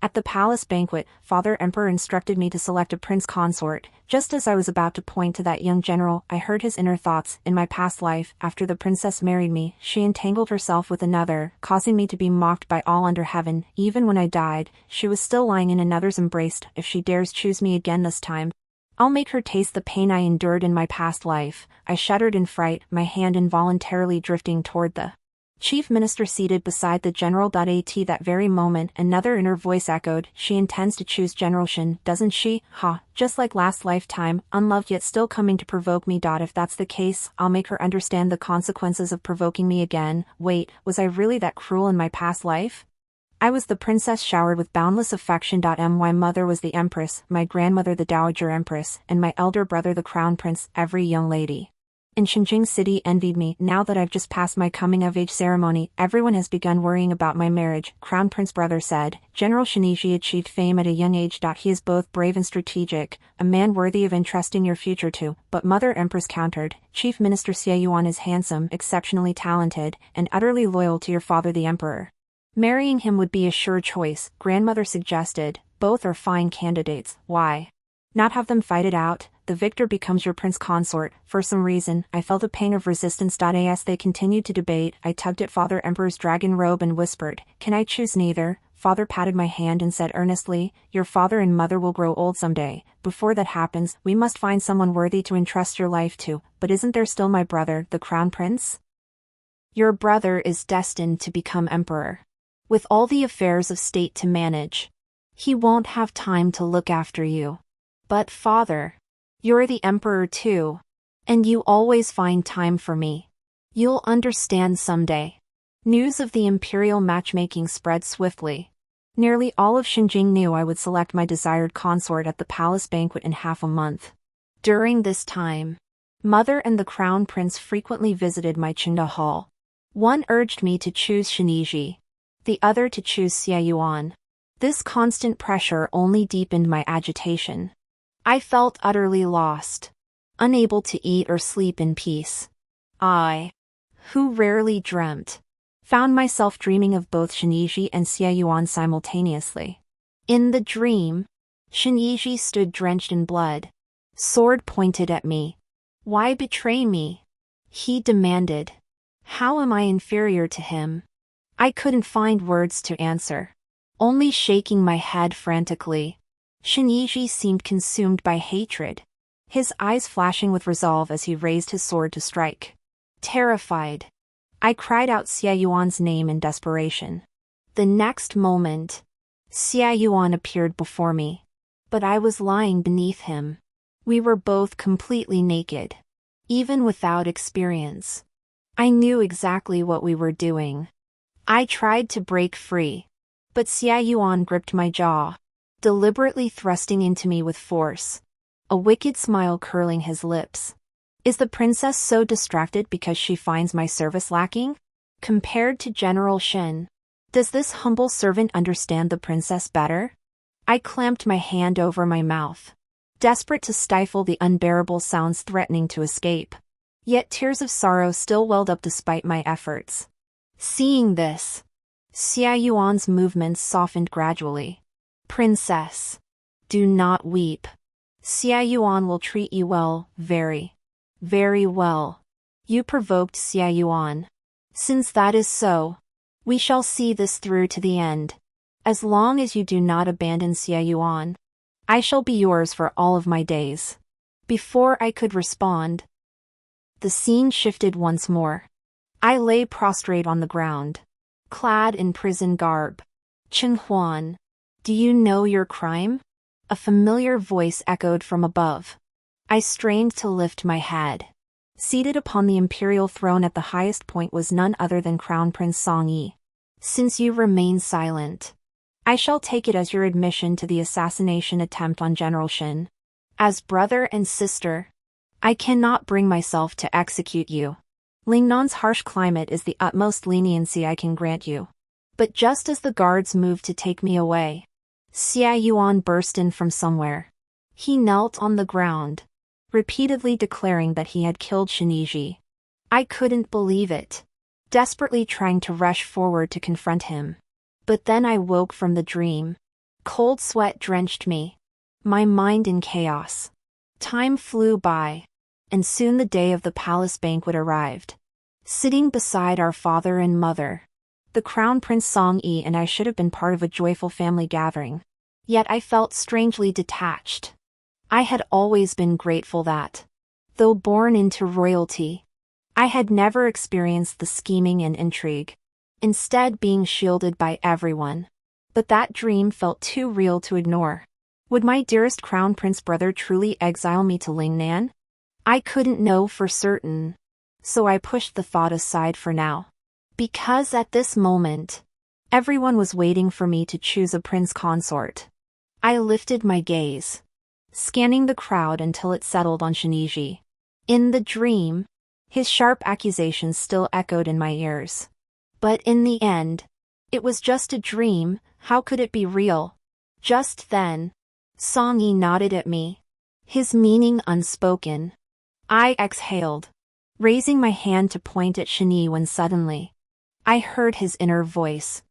At the palace banquet, Father Emperor instructed me to select a prince consort. Just as I was about to point to that young general, I heard his inner thoughts. In my past life, after the princess married me, she entangled herself with another, causing me to be mocked by all under heaven. Even when I died, she was still lying in another's embrace. If she dares choose me again this time, I'll make her taste the pain I endured in my past life. I shuddered in fright, my hand involuntarily drifting toward the chief minister seated beside the general. At that very moment, another inner voice echoed, "She intends to choose General Shin, doesn't she? Ha, just like last lifetime, unloved yet still coming to provoke me. If that's the case, I'll make her understand the consequences of provoking me again." Wait, was I really that cruel in my past life? I was the princess showered with boundless affection. My mother was the empress, my grandmother the dowager empress, and my elder brother the crown prince. Every young lady in Xinjiang City envied me. Now that I've just passed my coming-of-age ceremony, everyone has begun worrying about my marriage, Crown Prince brother said. General Shiniji achieved fame at a young age. He is both brave and strategic, a man worthy of entrusting your future to. But Mother Empress countered, Chief Minister Xie Yuan is handsome, exceptionally talented, and utterly loyal to your father the emperor. Marrying him would be a sure choice, Grandmother suggested. Both are fine candidates. Why not have them fight it out? The victor becomes your prince consort. For some reason, I felt a pang of resistance. As they continued to debate, I tugged at Father Emperor's dragon robe and whispered, "Can I choose neither?" Father patted my hand and said earnestly, "Your father and mother will grow old someday. Before that happens, we must find someone worthy to entrust your life to." "But isn't there still my brother, the crown prince?" "Your brother is destined to become emperor, with all the affairs of state to manage. He won't have time to look after you." "But father, you're the emperor too. And you always find time for me. You'll understand someday." News of the imperial matchmaking spread swiftly. Nearly all of Xinjiang knew I would select my desired consort at the palace banquet in half a month. During this time, Mother and the crown prince frequently visited my Qingda hall. One urged me to choose Shiniji, the other to choose Xie Yuan. This constant pressure only deepened my agitation. I felt utterly lost, unable to eat or sleep in peace. I, who rarely dreamt, found myself dreaming of both Shiniji and Xie Yuan simultaneously. In the dream, Shiniji stood drenched in blood, sword pointed at me. "Why betray me?" he demanded. "How am I inferior to him?" I couldn't find words to answer, only shaking my head frantically. Shiniji seemed consumed by hatred, his eyes flashing with resolve as he raised his sword to strike. Terrified, I cried out Xie Yuan's name in desperation. The next moment, Xie Yuan appeared before me. But I was lying beneath him. We were both completely naked. Even without experience, I knew exactly what we were doing. I tried to break free, but Xie Yuan gripped my jaw, deliberately thrusting into me with force, a wicked smile curling his lips. Is the princess so distracted because she finds my service lacking? Compared to General Shen, does this humble servant understand the princess better? I clamped my hand over my mouth, desperate to stifle the unbearable sounds threatening to escape. Yet tears of sorrow still welled up despite my efforts. Seeing this, Xie Yuan's movements softened gradually. "Princess, do not weep. Xie Yuan will treat you well, very, very well." You provoked Xie Yuan. Since that is so, we shall see this through to the end. As long as you do not abandon Xie Yuan, I shall be yours for all of my days. Before I could respond, the scene shifted once more. I lay prostrate on the ground, clad in prison garb. "Chen Huan, do you know your crime?" A familiar voice echoed from above. I strained to lift my head. Seated upon the imperial throne at the highest point was none other than Crown Prince Song Yi. "Since you remain silent, I shall take it as your admission to the assassination attempt on General Shin. As brother and sister, I cannot bring myself to execute you. Lingnan's harsh climate is the utmost leniency I can grant you." But just as the guards moved to take me away, Xie Yuan burst in from somewhere. He knelt on the ground, repeatedly declaring that he had killed Shiniji. I couldn't believe it, desperately trying to rush forward to confront him. But then I woke from the dream. Cold sweat drenched me, my mind in chaos. Time flew by, and soon the day of the palace banquet arrived. Sitting beside our father and mother, the Crown Prince Song-yi and I should have been part of a joyful family gathering. Yet I felt strangely detached. I had always been grateful that, though born into royalty, I had never experienced the scheming and intrigue, instead being shielded by everyone. But that dream felt too real to ignore. Would my dearest Crown Prince brother truly exile me to Lingnan? I couldn't know for certain, so I pushed the thought aside for now. Because at this moment, everyone was waiting for me to choose a prince consort. I lifted my gaze, scanning the crowd until it settled on Shinji. In the dream, his sharp accusations still echoed in my ears. But in the end, it was just a dream. How could it be real? Just then, Song-yi nodded at me, his meaning unspoken. I exhaled, raising my hand to point at Shinji when suddenly, I heard his inner voice.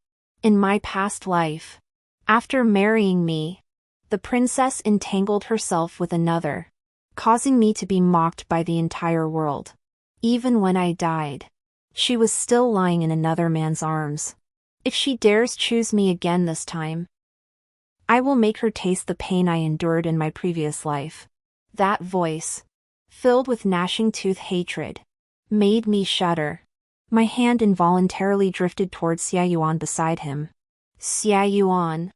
In my past life, after marrying me, the princess entangled herself with another, causing me to be mocked by the entire world. Even when I died, she was still lying in another man's arms. If she dares choose me again this time, I will make her taste the pain I endured in my previous life. That voice, filled with gnashing tooth hatred, made me shudder. My hand involuntarily drifted towards Xia Yuan beside him. Xia Yuan,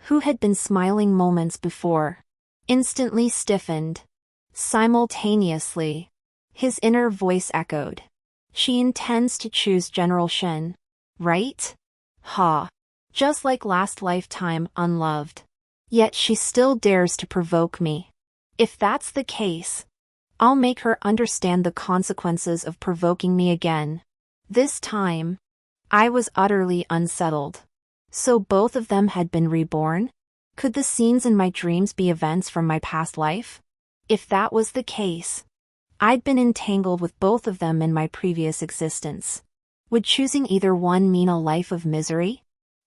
who had been smiling moments before, instantly stiffened. Simultaneously, his inner voice echoed. She intends to choose General Shen, right? Ha! Just like last lifetime, unloved. Yet she still dares to provoke me. If that's the case, I'll make her understand the consequences of provoking me again. This time, I was utterly unsettled. So both of them had been reborn? Could the scenes in my dreams be events from my past life? If that was the case, I'd been entangled with both of them in my previous existence. Would choosing either one mean a life of misery?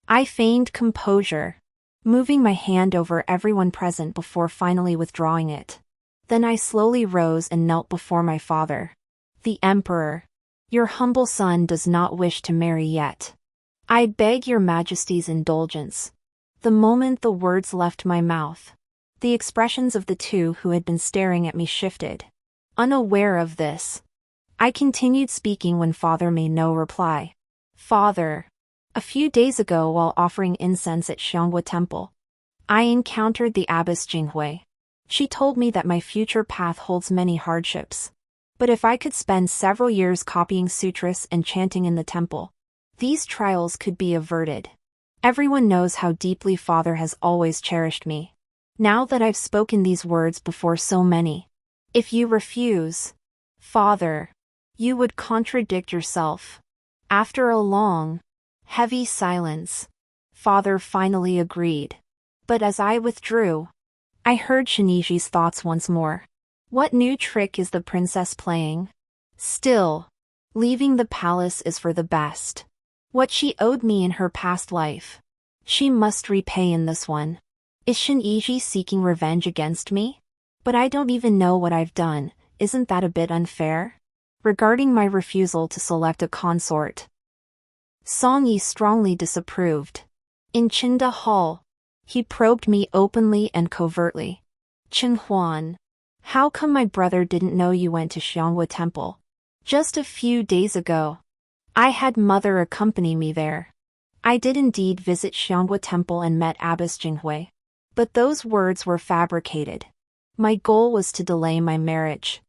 I feigned composure, moving my hand over everyone present before finally withdrawing it. Then I slowly rose and knelt before my father. The Emperor, your humble son does not wish to marry yet. I beg your majesty's indulgence. The moment the words left my mouth, the expressions of the two who had been staring at me shifted. Unaware of this, I continued speaking when father made no reply. Father, a few days ago while offering incense at Xianghua Temple, I encountered the abbess Jinghui. She told me that my future path holds many hardships. But if I could spend several years copying sutras and chanting in the temple, these trials could be averted. Everyone knows how deeply father has always cherished me. Now that I've spoken these words before so many, if you refuse, father, you would contradict yourself. After a long, heavy silence, father finally agreed. But as I withdrew, I heard Shiniji's thoughts once more. What new trick is the princess playing? Still, leaving the palace is for the best. What she owed me in her past life, she must repay in this one. Is Shinji seeking revenge against me? But I don't even know what I've done, isn't that a bit unfair? Regarding my refusal to select a consort, Song-yi strongly disapproved. In Qinda Hall, he probed me openly and covertly. Qinhuan, how come my brother didn't know you went to Xianghua Temple? Just a few days ago, I had mother accompany me there. I did indeed visit Xianghua Temple and met Abbess Jinghui. But those words were fabricated. My goal was to delay my marriage.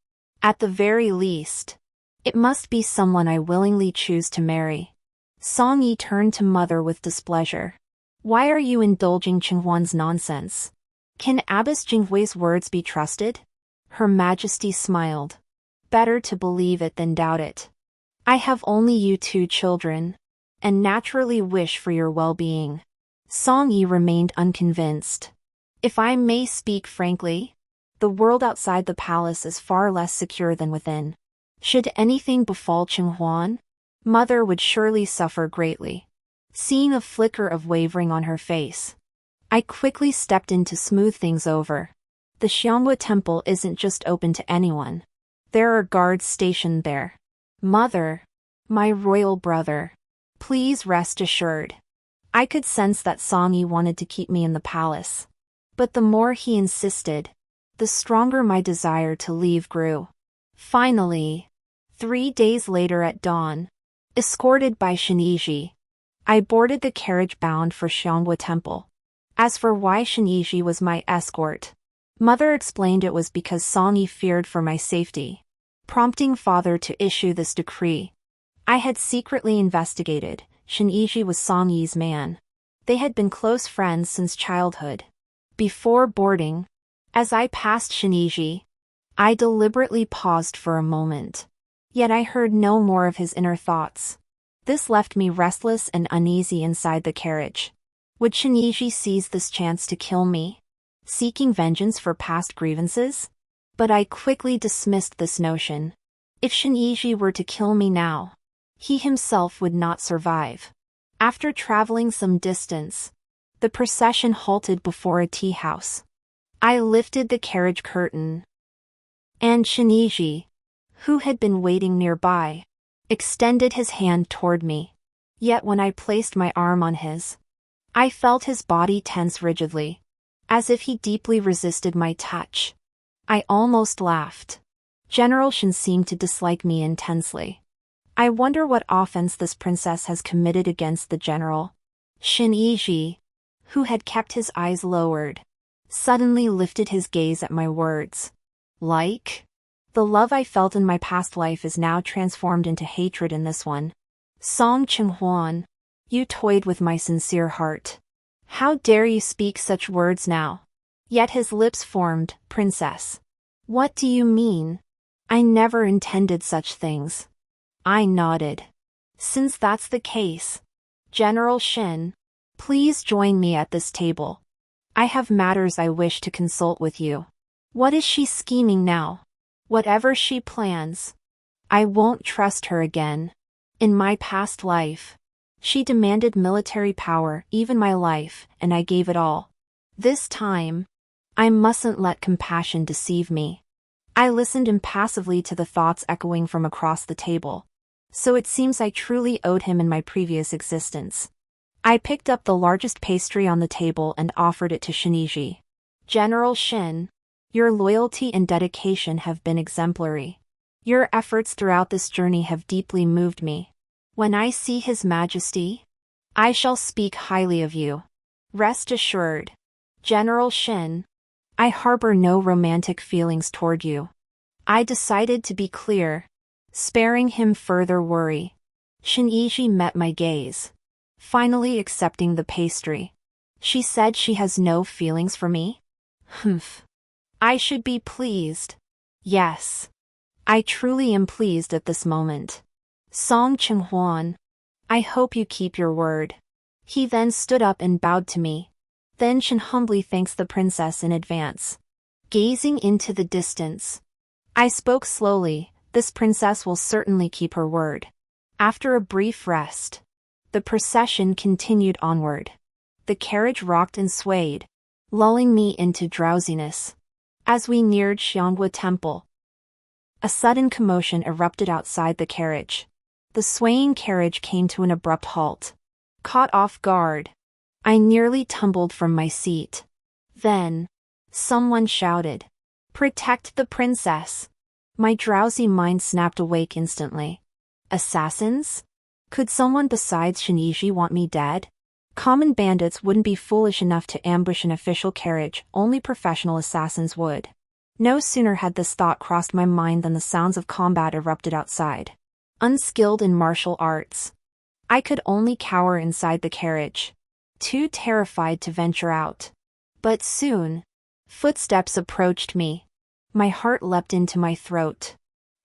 At the very least, it must be someone I willingly choose to marry. Song-yi turned to mother with displeasure. Why are you indulging Qinhuan's nonsense? Can Abbess Jinghui's words be trusted? Her Majesty smiled. Better to believe it than doubt it. I have only you two children, and naturally wish for your well-being. Song-yi remained unconvinced. If I may speak frankly, the world outside the palace is far less secure than within. Should anything befall Qinhuan, mother would surely suffer greatly. Seeing a flicker of wavering on her face, I quickly stepped in to smooth things over. The Xianghua temple isn't just open to anyone. There are guards stationed there. Mother, my royal brother, please rest assured. I could sense that Songyi wanted to keep me in the palace. But the more he insisted, the stronger my desire to leave grew. Finally, 3 days later at dawn, escorted by Shenyi, I boarded the carriage bound for Xianghua Temple. As for why Shenyi was my escort, Mother explained it was because Songyi feared for my safety, prompting Father to issue this decree. I had secretly investigated. Shenyi was Songyi's man. They had been close friends since childhood. Before boarding, as I passed Shenyi, I deliberately paused for a moment. Yet I heard no more of his inner thoughts. This left me restless and uneasy inside the carriage. Would Shenyi seize this chance to kill me, seeking vengeance for past grievances? But I quickly dismissed this notion. If Shenyi were to kill me now, he himself would not survive. After traveling some distance, the procession halted before a tea house. I lifted the carriage curtain, and Shenyi, who had been waiting nearby, extended his hand toward me. Yet when I placed my arm on his, I felt his body tense rigidly, as if he deeply resisted my touch. I almost laughed. General Shen seemed to dislike me intensely. I wonder what offense this princess has committed against the general. Shenyi, who had kept his eyes lowered, suddenly lifted his gaze at my words. Like? The love I felt in my past life is now transformed into hatred in this one. Song Qinghuan, you toyed with my sincere heart. How dare you speak such words now? Yet his lips formed. Princess. What do you mean? I never intended such things. I nodded. Since that's the case, General Shen, please join me at this table. I have matters I wish to consult with you. What is she scheming now? Whatever she plans, I won't trust her again. In my past life, she demanded military power, even my life, and I gave it all. This time, I mustn't let compassion deceive me. I listened impassively to the thoughts echoing from across the table. So it seems I truly owed him in my previous existence. I picked up the largest pastry on the table and offered it to Shenyi. General Shen, your loyalty and dedication have been exemplary. Your efforts throughout this journey have deeply moved me. When I see His Majesty, I shall speak highly of you. Rest assured, General Shen, I harbor no romantic feelings toward you. I decided to be clear, sparing him further worry. Shenyi met my gaze, finally accepting the pastry. She said she has no feelings for me? Humph. I should be pleased. Yes. I truly am pleased at this moment. Song Qinghuan, I hope you keep your word. He then stood up and bowed to me. Then Shen humbly thanks the princess in advance. Gazing into the distance, I spoke slowly. This princess will certainly keep her word. After a brief rest, the procession continued onward. The carriage rocked and swayed, lulling me into drowsiness. As we neared Xianghua Temple, a sudden commotion erupted outside the carriage. The swaying carriage came to an abrupt halt. Caught off guard, I nearly tumbled from my seat. Then, someone shouted, "Protect the princess!" My drowsy mind snapped awake instantly. Assassins? Could someone besides Shenyi want me dead? Common bandits wouldn't be foolish enough to ambush an official carriage, only professional assassins would. No sooner had this thought crossed my mind than the sounds of combat erupted outside. Unskilled in martial arts, I could only cower inside the carriage, too terrified to venture out. But soon, footsteps approached me. My heart leapt into my throat.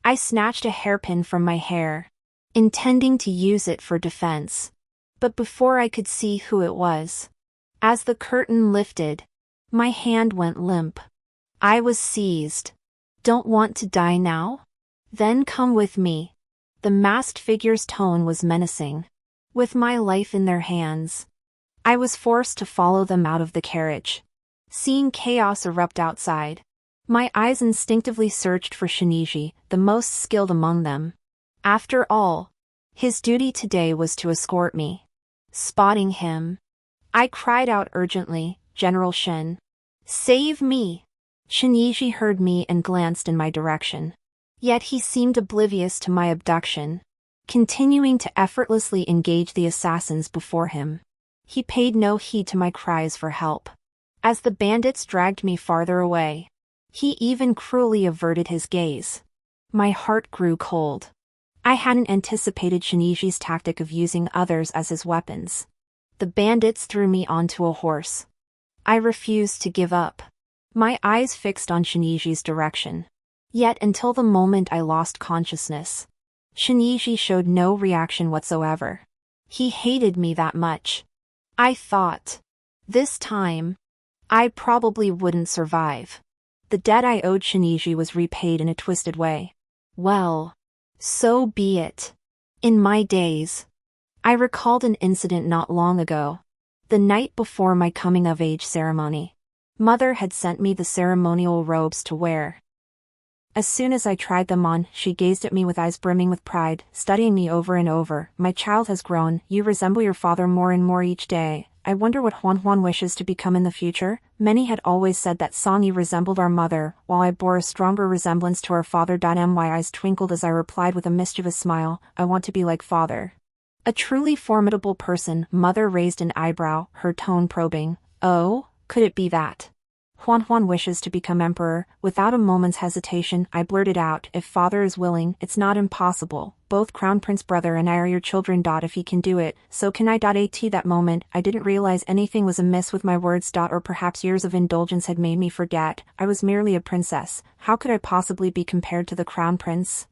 I snatched a hairpin from my hair, intending to use it for defense. But before I could see who it was, as the curtain lifted, my hand went limp. I was seized. Don't want to die now? Then come with me. The masked figure's tone was menacing. With my life in their hands, I was forced to follow them out of the carriage. Seeing chaos erupt outside, my eyes instinctively searched for Shinji, the most skilled among them. After all, his duty today was to escort me. Spotting him, I cried out urgently, "General Shin! Save me!" Shinji heard me and glanced in my direction. Yet he seemed oblivious to my abduction, continuing to effortlessly engage the assassins before him. He paid no heed to my cries for help. As the bandits dragged me farther away, he even cruelly averted his gaze. My heart grew cold. I hadn't anticipated Shinji's tactic of using others as his weapons. The bandits threw me onto a horse. I refused to give up, my eyes fixed on Shinji's direction. Yet until the moment I lost consciousness, Shinji showed no reaction whatsoever. He hated me that much. I thought, this time, I probably wouldn't survive. The debt I owed Shinji was repaid in a twisted way. Well, so be it. In my days, I recalled an incident not long ago. The night before my coming-of-age ceremony, Mother had sent me the ceremonial robes to wear. As soon as I tried them on, she gazed at me with eyes brimming with pride, studying me over and over. "My child has grown. You resemble your father more and more each day. I wonder what Huan wishes to become in the future." Many had always said that Songy resembled our mother, while I bore a stronger resemblance to our father. My eyes twinkled as I replied with a mischievous smile, "I want to be like father." A truly formidable person. Mother raised an eyebrow, her tone probing. "Oh, could it be that Huan wishes to become emperor?" Without a moment's hesitation, I blurted out, "If father is willing, it's not impossible. Both Crown Prince brother and I are your children. If he can do it, so can I. At that moment, I didn't realize anything was amiss with my words. Or perhaps years of indulgence had made me forget. I was merely a princess. How could I possibly be compared to the Crown Prince?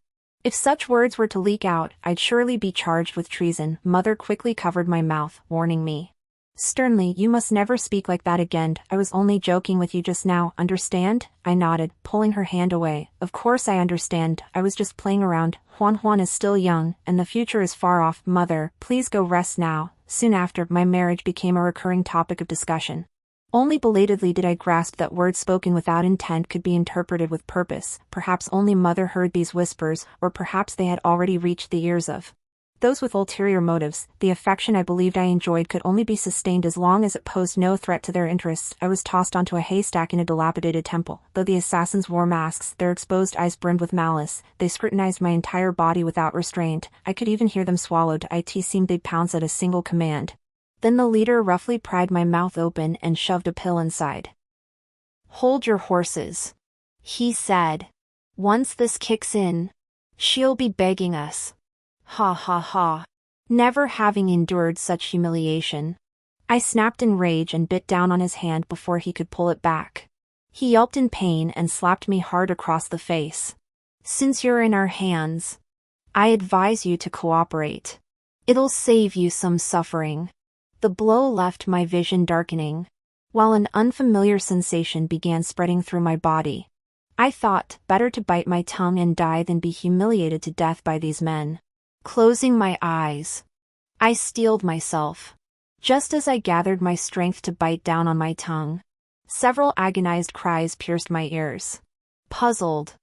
If such words were to leak out, I'd surely be charged with treason. Mother quickly covered my mouth, warning me sternly, "You must never speak like that again. I was only joking with you just now, understand?" I nodded, pulling her hand away. "Of course I understand. I was just playing around. Huan is still young, and the future is far off. Mother, please go rest now." Soon after, my marriage became a recurring topic of discussion. Only belatedly did I grasp that words spoken without intent could be interpreted with purpose. Perhaps only Mother heard these whispers, or perhaps they had already reached the ears of those with ulterior motives. The affection I believed I enjoyed could only be sustained as long as it posed no threat to their interests. I was tossed onto a haystack in a dilapidated temple. Though the assassins wore masks, their exposed eyes brimmed with malice. They scrutinized my entire body without restraint. I could even hear them swallow. It seemed they'd pounce at a single command. Then the leader roughly pried my mouth open and shoved a pill inside. "Hold your horses," he said. "Once this kicks in, she'll be begging us." Ha ha ha. Never having endured such humiliation, I snapped in rage and bit down on his hand before he could pull it back. He yelped in pain and slapped me hard across the face. "Since you're in our hands, I advise you to cooperate. It'll save you some suffering." The blow left my vision darkening, while an unfamiliar sensation began spreading through my body. I thought, better to bite my tongue and die than be humiliated to death by these men. Closing my eyes, I steeled myself. Just as I gathered my strength to bite down on my tongue, several agonized cries pierced my ears. Puzzled,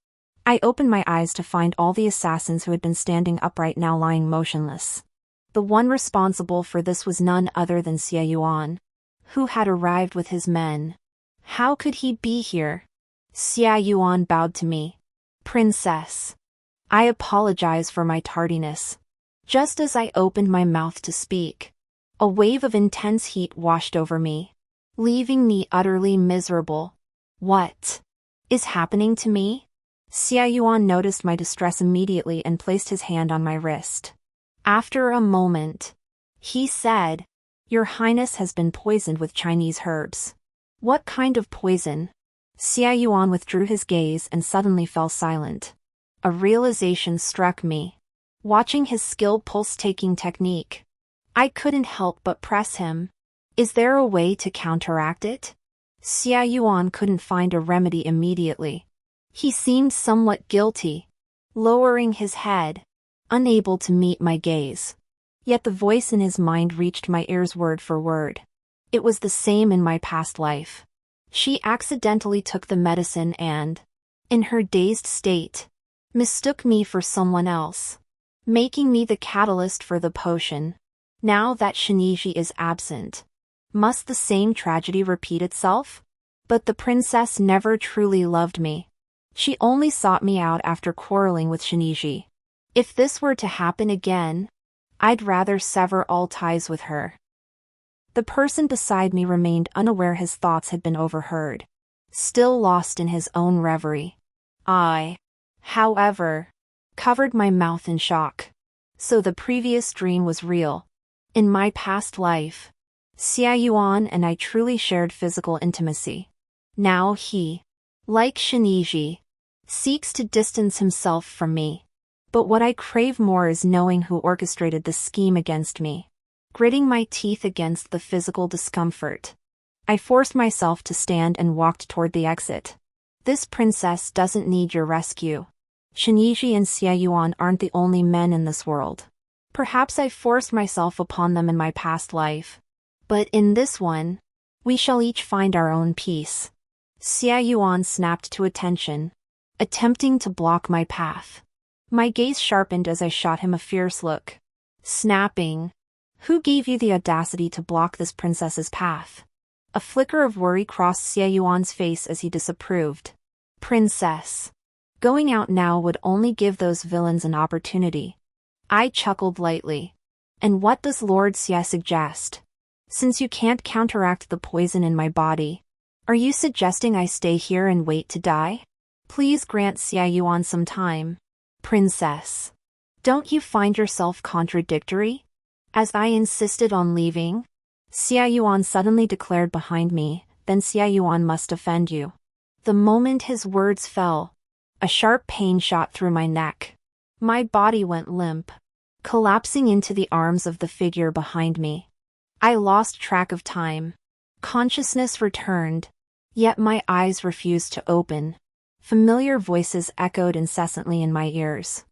I opened my eyes to find all the assassins who had been standing upright now lying motionless. The one responsible for this was none other than Xie Yuan, who had arrived with his men. How could he be here? Xie Yuan bowed to me. "Princess, I apologize for my tardiness." Just as I opened my mouth to speak, a wave of intense heat washed over me, leaving me utterly miserable. What is happening to me? Xie Yuan noticed my distress immediately and placed his hand on my wrist. After a moment, he said, "Your Highness has been poisoned with Chinese herbs." "What kind of poison?" Xie Yuan withdrew his gaze and suddenly fell silent. A realization struck me. Watching his skilled pulse-taking technique, I couldn't help but press him. "Is there a way to counteract it?" Xie Yuan couldn't find a remedy immediately. He seemed somewhat guilty, lowering his head, unable to meet my gaze. Yet the voice in his mind reached my ears word for word. It was the same in my past life. She accidentally took the medicine and, in her dazed state, mistook me for someone else, making me the catalyst for the potion. Now that Shinji is absent, must the same tragedy repeat itself? But the princess never truly loved me. She only sought me out after quarreling with Shinji. If this were to happen again, I'd rather sever all ties with her. The person beside me remained unaware his thoughts had been overheard, still lost in his own reverie. I, however, covered my mouth in shock. So the previous dream was real. In my past life, Xia Yuan and I truly shared physical intimacy. Now he, like Shinji, seeks to distance himself from me. But what I crave more is knowing who orchestrated this scheme against me. Gritting my teeth against the physical discomfort, I forced myself to stand and walked toward the exit. This princess doesn't need your rescue. Shinji and Xia Yuan aren't the only men in this world. Perhaps I forced myself upon them in my past life. But in this one, we shall each find our own peace. Xia Yuan snapped to attention, attempting to block my path. My gaze sharpened as I shot him a fierce look. Snapping. Who gave you the audacity to block this princess's path? A flicker of worry crossed Xia Yuan's face as he disapproved. Princess. Going out now would only give those villains an opportunity. I chuckled lightly. And what does Lord Xia suggest? Since you can't counteract the poison in my body, are you suggesting I stay here and wait to die? Please grant Xia Yuan some time. Princess. Don't you find yourself contradictory? As I insisted on leaving, Xia Yuan suddenly declared behind me, then Xia Yuan must offend you. The moment his words fell, a sharp pain shot through my neck. My body went limp, collapsing into the arms of the figure behind me. I lost track of time. Consciousness returned, yet my eyes refused to open. Familiar voices echoed incessantly in my ears.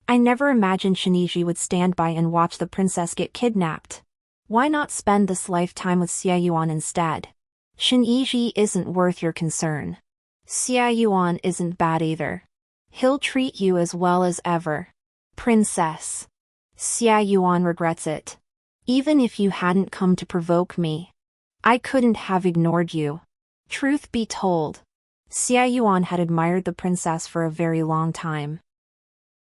I never imagined Shinji would stand by and watch the princess get kidnapped. Why not spend this lifetime with Xia Yuan instead? Shinji isn't worth your concern. Xia Yuan isn't bad either. He'll treat you as well as ever. Princess. Xia Yuan regrets it. Even if you hadn't come to provoke me, I couldn't have ignored you. Truth be told, Xia Yuan had admired the princess for a very long time.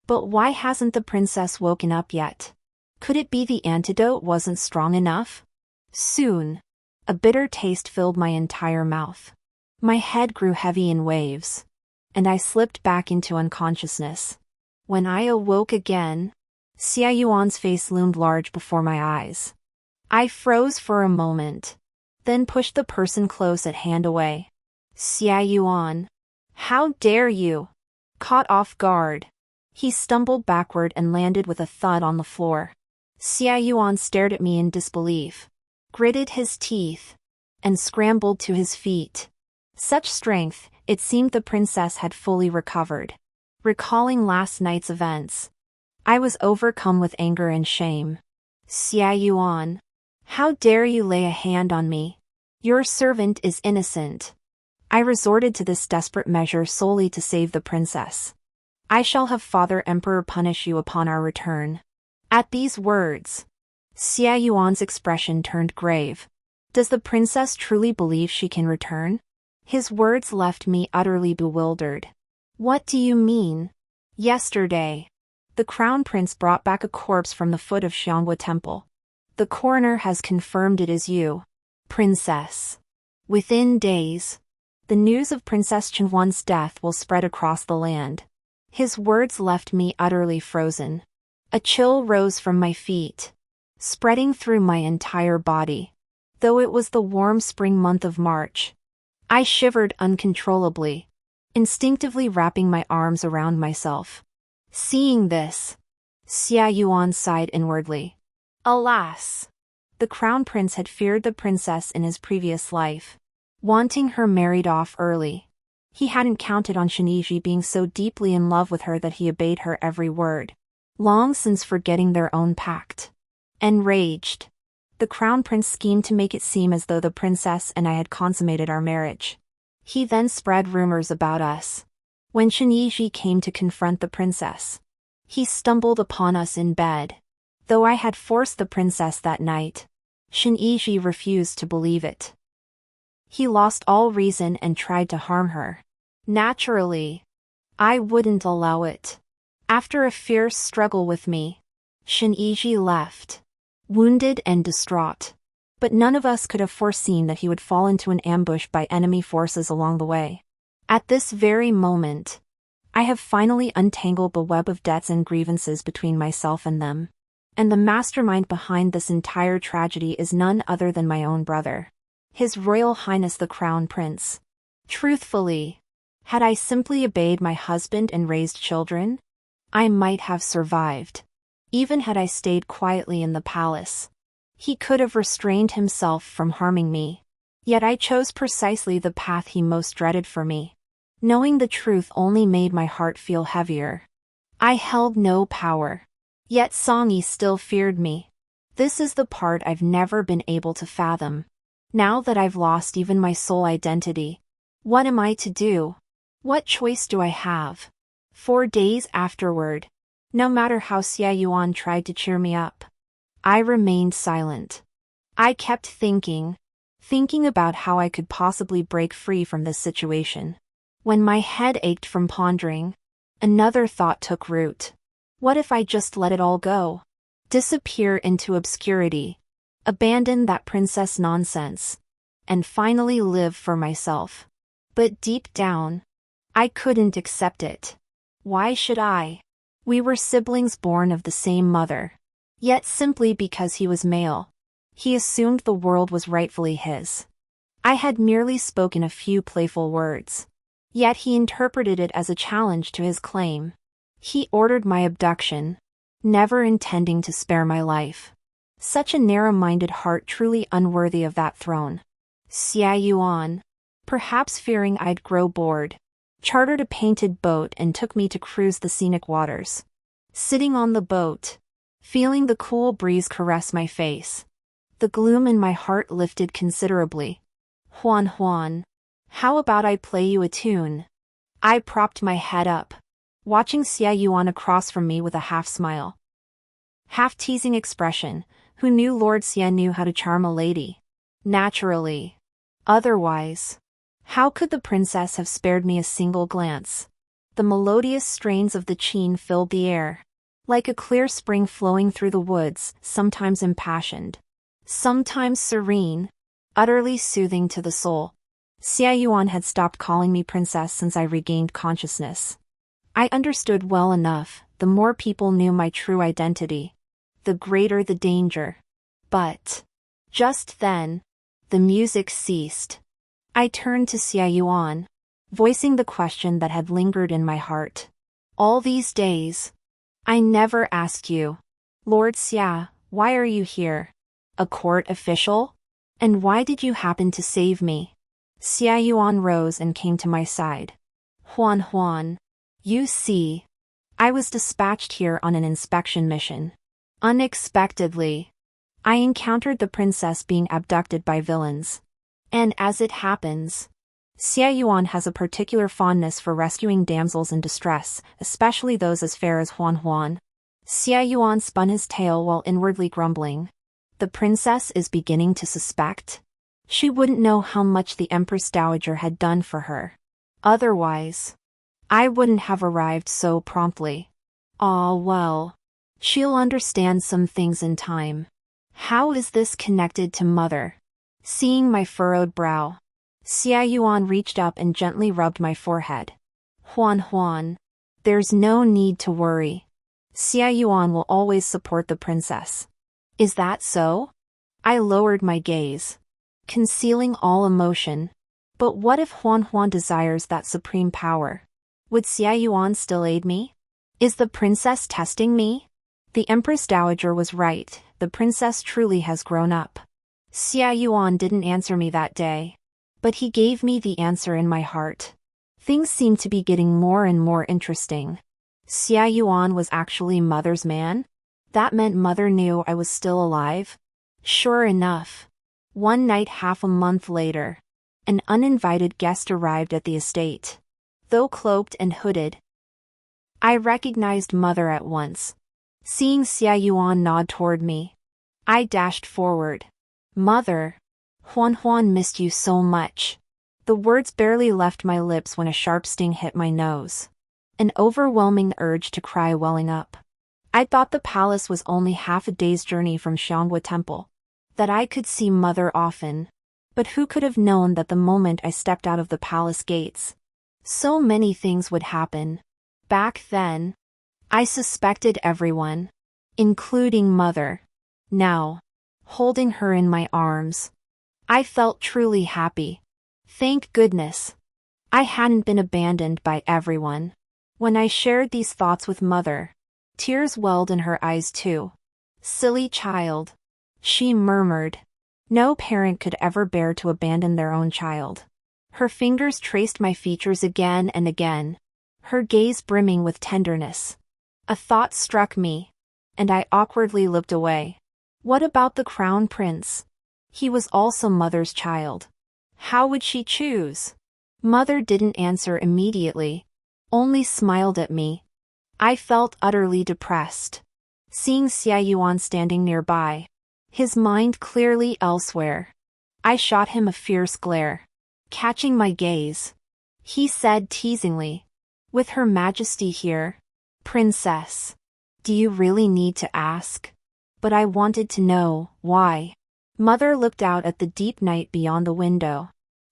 But why hasn't the princess woken up yet? Could it be the antidote wasn't strong enough? Soon, a bitter taste filled my entire mouth. My head grew heavy in waves, and I slipped back into unconsciousness. When I awoke again, Xia Yuan's face loomed large before my eyes. I froze for a moment, then pushed the person close at hand away. Xia Yuan. How dare you? Caught off guard, he stumbled backward and landed with a thud on the floor. Xia Yuan stared at me in disbelief, gritted his teeth, and scrambled to his feet. Such strength, it seemed the princess had fully recovered. Recalling last night's events, I was overcome with anger and shame. Xia Yuan. How dare you lay a hand on me? Your servant is innocent. I resorted to this desperate measure solely to save the princess. I shall have Father Emperor punish you upon our return. At these words, Xia Yuan's expression turned grave. Does the princess truly believe she can return? His words left me utterly bewildered. What do you mean? Yesterday, the crown prince brought back a corpse from the foot of Xianghua Temple. The coroner has confirmed it is you, princess. Within days, the news of Princess Chenhuan's death will spread across the land. His words left me utterly frozen. A chill rose from my feet, spreading through my entire body. Though it was the warm spring month of March, I shivered uncontrollably, instinctively wrapping my arms around myself. Seeing this, Xia Yuan sighed inwardly. Alas! The crown prince had feared the princess in his previous life, wanting her married off early. He hadn't counted on Shinji being so deeply in love with her that he obeyed her every word, long since forgetting their own pact. Enraged, The crown prince schemed to make it seem as though the princess and I had consummated our marriage. He then spread rumors about us. When Shen Yizhi came to confront the princess, he stumbled upon us in bed. Though I had forced the princess that night, Shen Yizhi refused to believe it. He lost all reason and tried to harm her. Naturally, I wouldn't allow it. After a fierce struggle with me, Shen Yizhi left, wounded and distraught. But none of us could have foreseen that he would fall into an ambush by enemy forces along the way. At this very moment, I have finally untangled the web of debts and grievances between myself and them. And the mastermind behind this entire tragedy is none other than my own brother, His Royal Highness the Crown Prince. Truthfully, had I simply obeyed my husband and raised children, I might have survived. Even had I stayed quietly in the palace, he could have restrained himself from harming me. Yet I chose precisely the path he most dreaded for me. Knowing the truth only made my heart feel heavier. I held no power. Yet Songyi still feared me. This is the part I've never been able to fathom. Now that I've lost even my soul identity, what am I to do? What choice do I have? 4 days afterward, no matter how Xia Yuan tried to cheer me up, I remained silent. I kept thinking about how I could possibly break free from this situation. When my head ached from pondering, another thought took root. What if I just let it all go? Disappear into obscurity, abandon that princess nonsense, and finally live for myself. But deep down, I couldn't accept it. Why should I? We were siblings born of the same mother. Yet simply because he was male, he assumed the world was rightfully his. I had merely spoken a few playful words. Yet he interpreted it as a challenge to his claim. He ordered my abduction, never intending to spare my life. Such a narrow-minded heart, truly unworthy of that throne. Xia Yuan, perhaps fearing I'd grow bored, chartered a painted boat and took me to cruise the scenic waters. Sitting on the boat, feeling the cool breeze caress my face, the gloom in my heart lifted considerably. Huan, how about I play you a tune? I propped my head up, watching Xia Yuan across from me with a half-smile, half-teasing expression. Who knew Lord Xia knew how to charm a lady? Naturally. Otherwise, how could the princess have spared me a single glance? The melodious strains of the qin filled the air, like a clear spring flowing through the woods, sometimes impassioned, sometimes serene, utterly soothing to the soul. Xia Yuan had stopped calling me princess since I regained consciousness. I understood well enough, the more people knew my true identity, the greater the danger. But just then, the music ceased. I turned to Xia Yuan, voicing the question that had lingered in my heart. All these days, I never asked you, Lord Xia, why are you here? A court official? And why did you happen to save me? Xia Yuan rose and came to my side. Huan, you see, I was dispatched here on an inspection mission. Unexpectedly, I encountered the princess being abducted by villains. And as it happens, Xia Yuan has a particular fondness for rescuing damsels in distress, especially those as fair as Huan. Xia Yuan spun his tail while inwardly grumbling. The princess is beginning to suspect. She wouldn't know how much the Empress Dowager had done for her. Otherwise, I wouldn't have arrived so promptly. Ah well. She'll understand some things in time. How is this connected to mother? Seeing my furrowed brow, Xia Yuan reached up and gently rubbed my forehead. Huan, there's no need to worry. Xia Yuan will always support the princess. Is that so? I lowered my gaze, concealing all emotion. But what if Huan desires that supreme power? Would Xia Yuan still aid me? Is the princess testing me? The Empress Dowager was right, the princess truly has grown up. Xia Yuan didn't answer me that day, but he gave me the answer in my heart. Things seemed to be getting more and more interesting. Xia Yuan was actually mother's man? That meant mother knew I was still alive? Sure enough, one night half a month later, an uninvited guest arrived at the estate. Though cloaked and hooded, I recognized Mother at once. Seeing Xia Yuan nod toward me, I dashed forward. Mother, Huan Huan missed you so much. The words barely left my lips when a sharp sting hit my nose. An overwhelming urge to cry welling up. I thought the palace was only half a day's journey from Xianghua Temple, that I could see Mother often. But who could have known that the moment I stepped out of the palace gates, so many things would happen. Back then, I suspected everyone, including Mother. Now, holding her in my arms, I felt truly happy. Thank goodness, I hadn't been abandoned by everyone. When I shared these thoughts with Mother, tears welled in her eyes too. Silly child, she murmured. No parent could ever bear to abandon their own child. Her fingers traced my features again and again, her gaze brimming with tenderness. A thought struck me, and I awkwardly looked away. What about the crown prince? He was also Mother's child. How would she choose? Mother didn't answer immediately, only smiled at me. I felt utterly depressed. Seeing Xia Yuan standing nearby, his mind clearly elsewhere, I shot him a fierce glare. Catching my gaze, he said teasingly, "With Her Majesty here, Princess, do you really need to ask?" But I wanted to know, why? Mother looked out at the deep night beyond the window,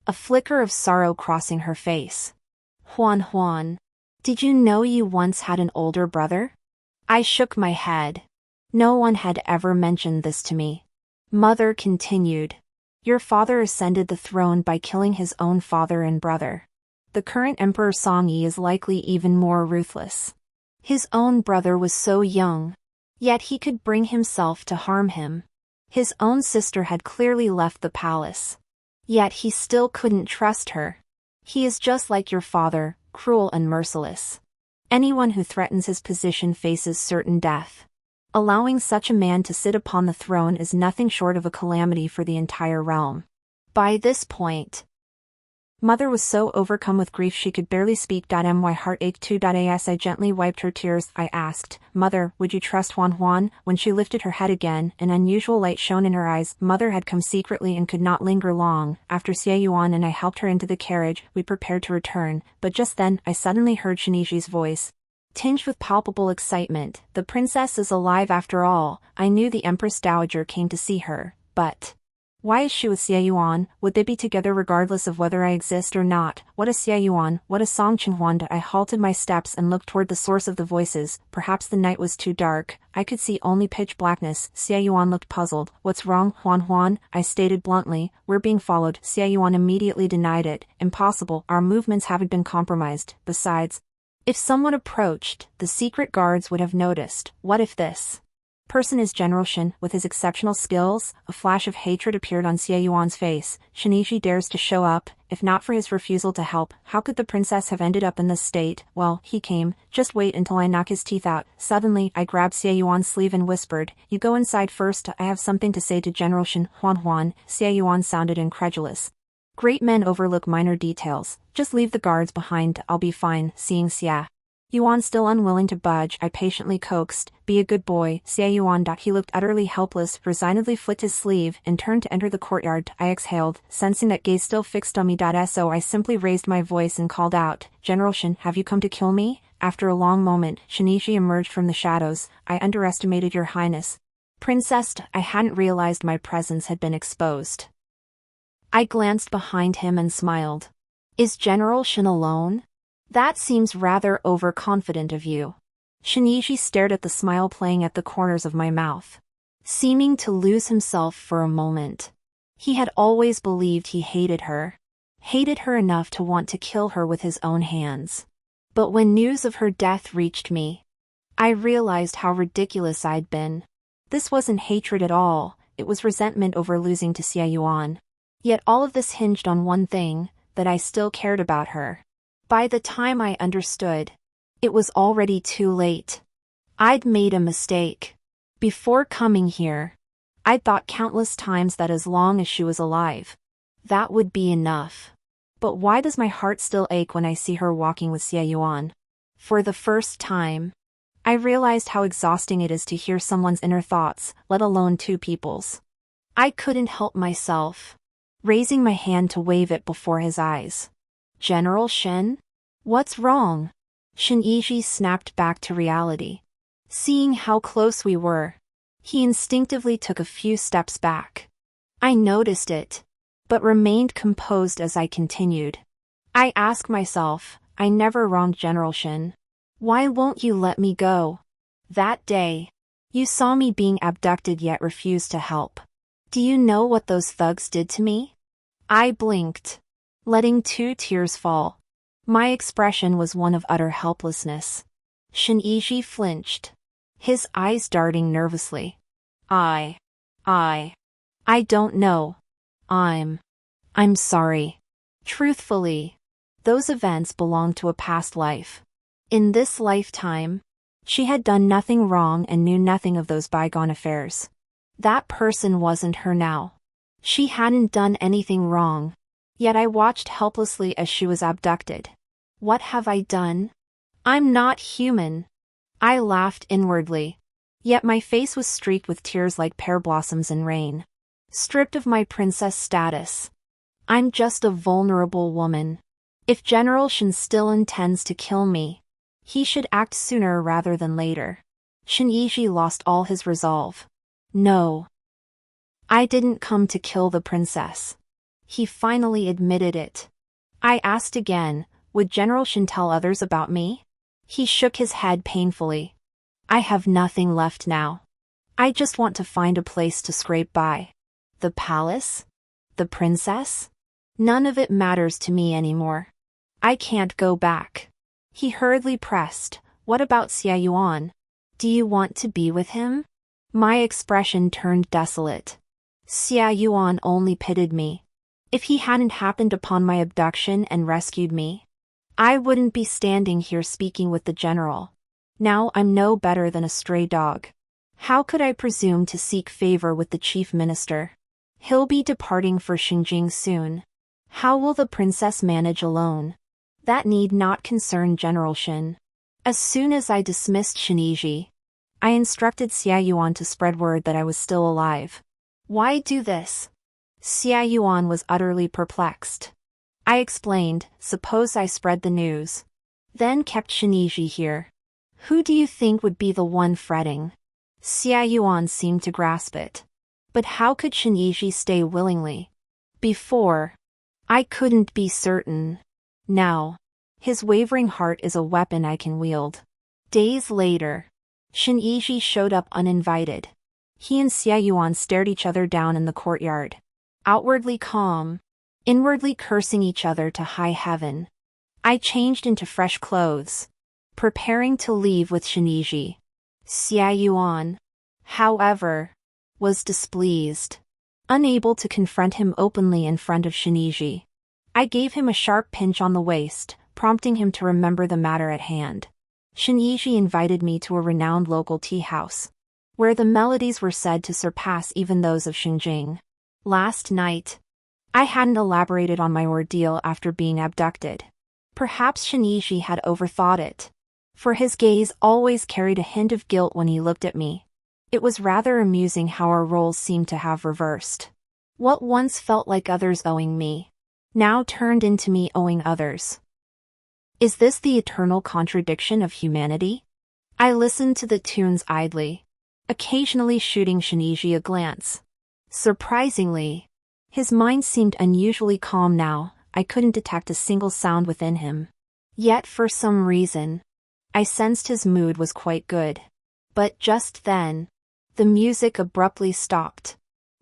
a flicker of sorrow crossing her face. Huan Huan, did you know you once had an older brother? I shook my head. No one had ever mentioned this to me. Mother continued. Your father ascended the throne by killing his own father and brother. The current Emperor Songyi is likely even more ruthless. His own brother was so young, yet he could bring himself to harm him. His own sister had clearly left the palace, yet he still couldn't trust her. He is just like your father, cruel and merciless. Anyone who threatens his position faces certain death. Allowing such a man to sit upon the throne is nothing short of a calamity for the entire realm. By this point, Mother was so overcome with grief she could barely speak. My heart ached too. As I gently wiped her tears, I asked, Mother, would you trust Huan Huan? When she lifted her head again, an unusual light shone in her eyes. Mother had come secretly and could not linger long. After Xie Yuan and I helped her into the carriage, we prepared to return, but just then, I suddenly heard Shiniji's voice, tinged with palpable excitement. The princess is alive after all. I knew the Empress Dowager came to see her, but why is she with Xie Yuan? Would they be together regardless of whether I exist or not? What is Xie Yuan? What is Song Qinhuan? I halted my steps and looked toward the source of the voices. Perhaps the night was too dark. I could see only pitch blackness. Xie Yuan looked puzzled. What's wrong, Huan Huan? I stated bluntly. We're being followed. Xie Yuan immediately denied it. Impossible. Our movements haven't been compromised. Besides, if someone approached, the secret guards would have noticed. What if this person is General Shen? With his exceptional skills? A flash of hatred appeared on Xie Yuan's face. Shiniji dares to show up. If not for his refusal to help, how could the princess have ended up in this state? Well, he came. Just wait until I knock his teeth out. Suddenly, I grabbed Xie Yuan's sleeve and whispered, You go inside first. I have something to say to General Shen. Huan Huan. Xie Yuan sounded incredulous. Great men overlook minor details. Just leave the guards behind. I'll be fine. Seeing Xia Yuan still unwilling to budge, I patiently coaxed, Be a good boy, Xie Yuan. He looked utterly helpless, resignedly flicked his sleeve, and turned to enter the courtyard. I exhaled, sensing that gaze still fixed on me. So I simply raised my voice and called out, General Shen, have you come to kill me? After a long moment, Shinichi emerged from the shadows. I underestimated your highness. Princess, I hadn't realized my presence had been exposed. I glanced behind him and smiled. Is General Shen alone? That seems rather overconfident of you. Shinichi stared at the smile playing at the corners of my mouth, seeming to lose himself for a moment. He had always believed he hated her enough to want to kill her with his own hands. But when news of her death reached me, I realized how ridiculous I'd been. This wasn't hatred at all, it was resentment over losing to Xie Yuan. Yet all of this hinged on one thing, that I still cared about her. By the time I understood, it was already too late. I'd made a mistake. Before coming here, I'd thought countless times that as long as she was alive, that would be enough. But why does my heart still ache when I see her walking with Xie Yuan? For the first time, I realized how exhausting it is to hear someone's inner thoughts, let alone two people's. I couldn't help myself, raising my hand to wave it before his eyes. General Shen? What's wrong? Shen Yiji snapped back to reality. Seeing how close we were, he instinctively took a few steps back. I noticed it, but remained composed as I continued. I ask myself, I never wronged General Shen. Why won't you let me go? That day, you saw me being abducted yet refused to help. Do you know what those thugs did to me? I blinked, letting 2 tears fall. My expression was one of utter helplessness. Shen Yiji flinched, his eyes darting nervously. I don't know. I'm sorry. Truthfully, those events belonged to a past life. In this lifetime, she had done nothing wrong and knew nothing of those bygone affairs. That person wasn't her now. She hadn't done anything wrong, yet I watched helplessly as she was abducted. What have I done? I'm not human. I laughed inwardly, yet my face was streaked with tears like pear blossoms in rain. Stripped of my princess status, I'm just a vulnerable woman. If General Shen still intends to kill me, he should act sooner rather than later. Shen Yiji lost all his resolve. No. I didn't come to kill the princess. He finally admitted it. I asked again, would General Shen tell others about me? He shook his head painfully. I have nothing left now. I just want to find a place to scrape by. The palace? The princess? None of it matters to me anymore. I can't go back. He hurriedly pressed, what about Xie Yuan? Do you want to be with him? My expression turned desolate. Xie Yuan only pitied me. If he hadn't happened upon my abduction and rescued me, I wouldn't be standing here speaking with the general. Now I'm no better than a stray dog. How could I presume to seek favor with the chief minister? He'll be departing for Xinjing soon. How will the princess manage alone? That need not concern General Shen. As soon as I dismissed Shen Yiji, I instructed Xie Yuan to spread word that I was still alive. Why do this? Xie Yuan was utterly perplexed. I explained, suppose I spread the news, then kept Shen Yiji here. Who do you think would be the one fretting? Xie Yuan seemed to grasp it. But how could Shen Yiji stay willingly? Before, I couldn't be certain. Now, his wavering heart is a weapon I can wield. Days later, Shen Yiji showed up uninvited. He and Xie Yuan stared each other down in the courtyard. Outwardly calm, inwardly cursing each other to high heaven. I changed into fresh clothes, preparing to leave with Shen Yiji. Xie Yuan, however, was displeased. Unable to confront him openly in front of Shen Yiji, I gave him a sharp pinch on the waist, prompting him to remember the matter at hand. Shen Yiji invited me to a renowned local tea house, where the melodies were said to surpass even those of Xinjing. Last night, I hadn't elaborated on my ordeal after being abducted. Perhaps Shen Yiji had overthought it, for his gaze always carried a hint of guilt when he looked at me. It was rather amusing how our roles seemed to have reversed. What once felt like others owing me, now turned into me owing others. Is this the eternal contradiction of humanity? I listened to the tunes idly, occasionally shooting Shen Yiji a glance. Surprisingly, his mind seemed unusually calm now. I couldn't detect a single sound within him. Yet for some reason, I sensed his mood was quite good. But just then, the music abruptly stopped.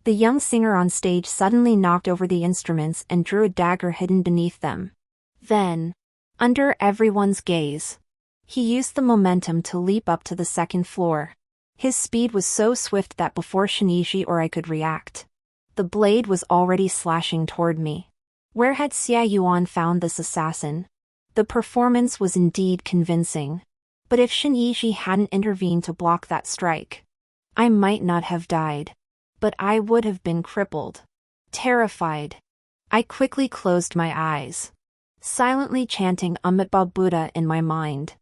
The young singer on stage suddenly knocked over the instruments and drew a dagger hidden beneath them. Then, under everyone's gaze, he used the momentum to leap up to the second floor. His speed was so swift that before Shen Yiji or I could react, the blade was already slashing toward me. Where had Xie Yuan found this assassin? The performance was indeed convincing. But if Shen Yiji hadn't intervened to block that strike, I might not have died. but I would have been crippled. Terrified, I quickly closed my eyes, silently chanting Amitabha Buddha in my mind.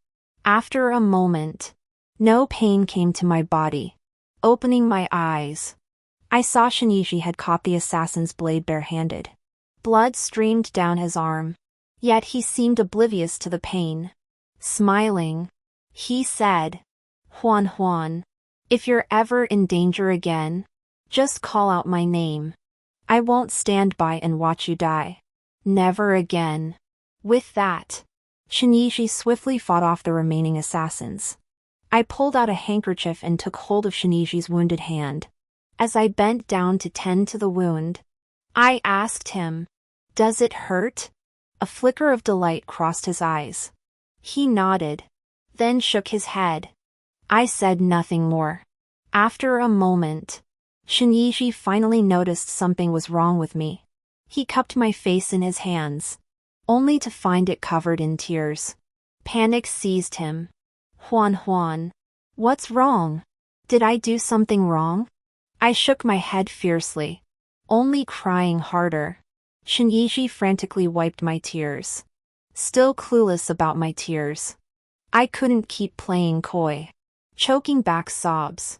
After a moment, no pain came to my body. Opening my eyes, I saw Shinichi had caught the assassin's blade barehanded. Blood streamed down his arm, yet he seemed oblivious to the pain. Smiling, he said, "Huan Huan, if you're ever in danger again, just call out my name. I won't stand by and watch you die. Never again." With that, Shinichi swiftly fought off the remaining assassins. I pulled out a handkerchief and took hold of Shinichi's wounded hand. As I bent down to tend to the wound, I asked him, "Does it hurt?" A flicker of delight crossed his eyes. He nodded, then shook his head. I said nothing more. After a moment, Shinichi finally noticed something was wrong with me. He cupped my face in his hands, only to find it covered in tears. Panic seized him. "Huan Huan, what's wrong? Did I do something wrong?" I shook my head fiercely, only crying harder. Shinichi frantically wiped my tears, still clueless about my tears. I couldn't keep playing coy, choking back sobs.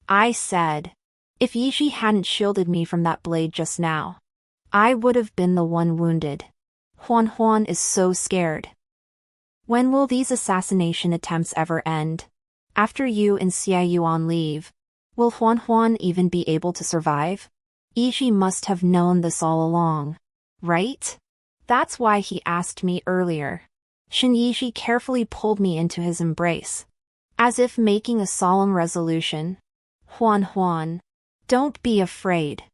I said, "If Yishi hadn't shielded me from that blade just now, I would have been the one wounded. Huan Huan is so scared. When will these assassination attempts ever end? After you and Xia Yuan leave, will Huan Huan even be able to survive? Yishi must have known this all along, right? That's why he asked me earlier." Shinichi carefully pulled me into his embrace, as if making a solemn resolution. "Huan Huan, don't be afraid.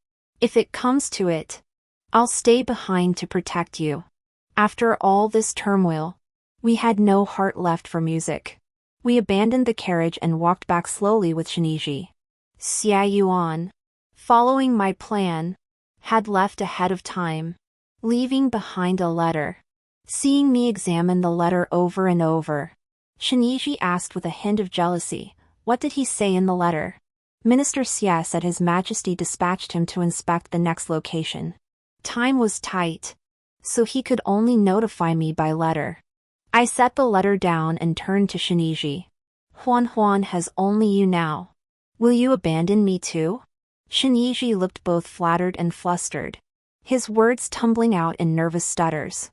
If it comes to it, I'll stay behind to protect you." After all this turmoil, we had no heart left for music. We abandoned the carriage and walked back slowly with Shinichi. Xia Yuan, following my plan, had left ahead of time, leaving behind a letter. Seeing me examine the letter over and over, Shinichi asked with a hint of jealousy, "What did he say in the letter?" Minister Xia said His Majesty dispatched him to inspect the next location. Time was tight, so he could only notify me by letter. I set the letter down and turned to Shinichi. "Huan Huan has only you now. Will you abandon me too?" Shinichi looked both flattered and flustered, his words tumbling out in nervous stutters.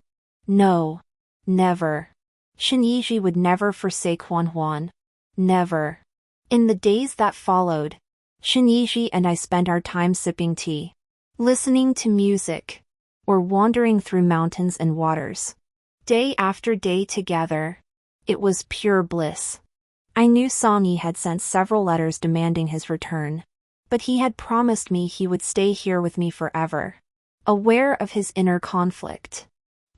"No. Never. Shinichi would never forsake Huan Huan. Never." In the days that followed, Shinichi and I spent our time sipping tea, listening to music, or wandering through mountains and waters. Day after day together, it was pure bliss. I knew Songyi had sent several letters demanding his return, but he had promised me he would stay here with me forever. Aware of his inner conflict,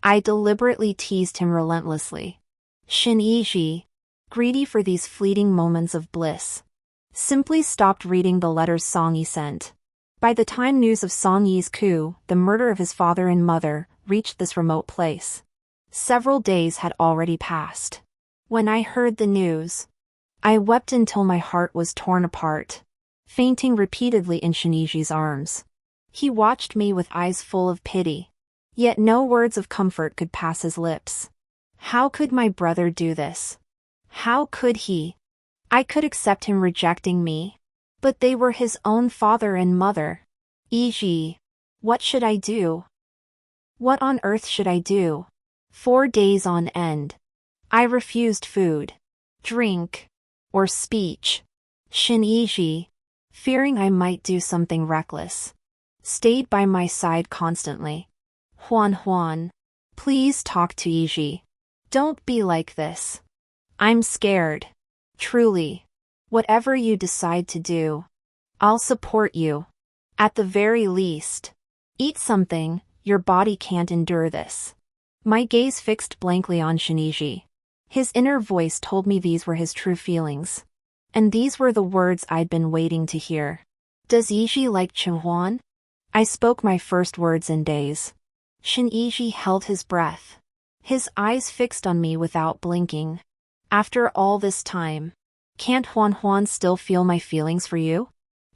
I deliberately teased him relentlessly. Shinichi, greedy for these fleeting moments of bliss, simply stopped reading the letters Songyi sent. By the time news of Songyi's coup, the murder of his father and mother, reached this remote place, several days had already passed. When I heard the news, I wept until my heart was torn apart, fainting repeatedly in Shinichi's arms. He watched me with eyes full of pity, yet no words of comfort could pass his lips. How could my brother do this? How could he? I could accept him rejecting me, but they were his own father and mother. Iji, what should I do? What on earth should I do? 4 days on end, I refused food, drink, or speech. Shinichi, fearing I might do something reckless, stayed by my side constantly. "Huan Huan, please talk to Iji. Don't be like this. I'm scared. Truly. Whatever you decide to do, I'll support you. At the very least, eat something, your body can't endure this." My gaze fixed blankly on Shinichi. His inner voice told me these were his true feelings. And these were the words I'd been waiting to hear. "Does Iji like Chenhuan?" I spoke my first words in days. Shinichi held his breath, his eyes fixed on me without blinking. "After all this time, can't Huan Huan still feel my feelings for you?"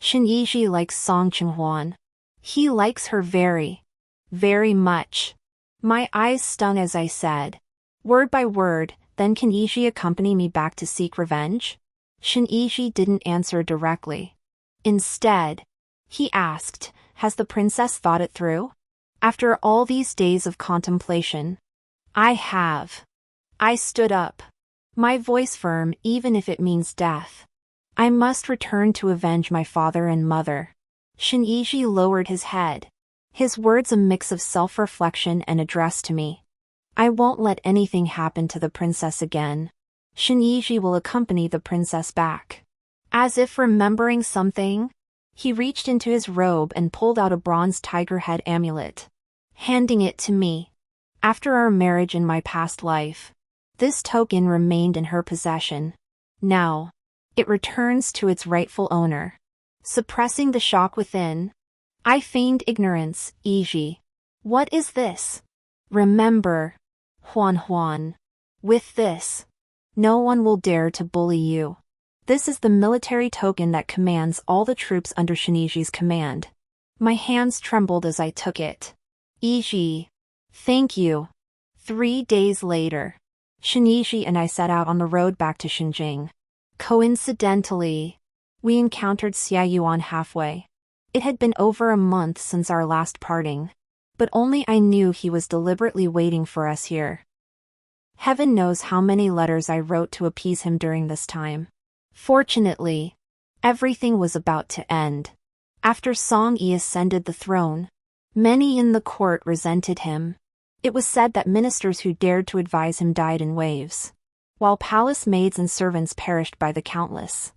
Shen Yiji likes Song Qinghuan. He likes her very, very much. My eyes stung as I said, word by word, then can Yiji accompany me back to seek revenge? Shen Yiji didn't answer directly. Instead, he asked, has the princess thought it through? After all these days of contemplation, I have. I stood up, my voice firm even if it means death. I must return to avenge my father and mother. Shen Yiji lowered his head, his words a mix of self-reflection and address to me. I won't let anything happen to the princess again. Shen Yiji will accompany the princess back. As if remembering something, he reached into his robe and pulled out a bronze tiger head amulet, handing it to me. After our marriage in my past life, this token remained in her possession. Now, it returns to its rightful owner. Suppressing the shock within, I feigned ignorance. Yiji, what is this? Remember, Huan. With this, no one will dare to bully you. This is the military token that commands all the troops under Shen Yiji's command. My hands trembled as I took it. Yiji, thank you. 3 days later, Shen Yiji and I set out on the road back to Xinjing. Coincidentally, we encountered Xia Yuan halfway. It had been over a month since our last parting, but only I knew he was deliberately waiting for us here. Heaven knows how many letters I wrote to appease him during this time. Fortunately, everything was about to end. After Song Yi ascended the throne, many in the court resented him. It was said that ministers who dared to advise him died in waves, while palace maids and servants perished by the countless.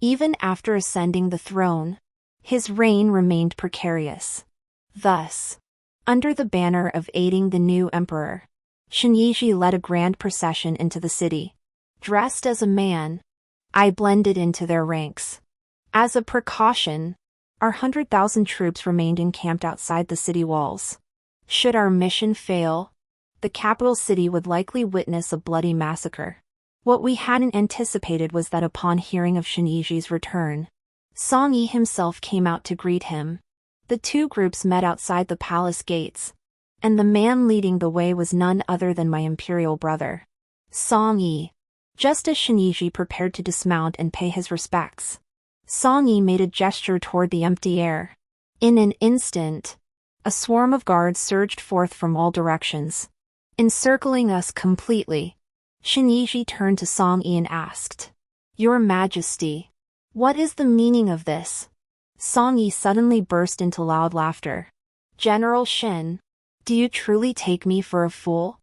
Even after ascending the throne, his reign remained precarious. Thus, under the banner of aiding the new emperor, Shen Yiji led a grand procession into the city. Dressed as a man, I blended into their ranks. As a precaution, our 100,000 troops remained encamped outside the city walls. Should our mission fail, the capital city would likely witness a bloody massacre. What we hadn't anticipated was that upon hearing of Shen Yiji's return, Song Yi himself came out to greet him. The two groups met outside the palace gates, and the man leading the way was none other than my imperial brother, Song Yi. Just as Shen Yiji prepared to dismount and pay his respects, Song Yi made a gesture toward the empty air. In an instant, a swarm of guards surged forth from all directions, encircling us completely. Shen Yiji turned to Song Yi and asked, Your Majesty, what is the meaning of this? Song Yi suddenly burst into loud laughter. General Shen, do you truly take me for a fool?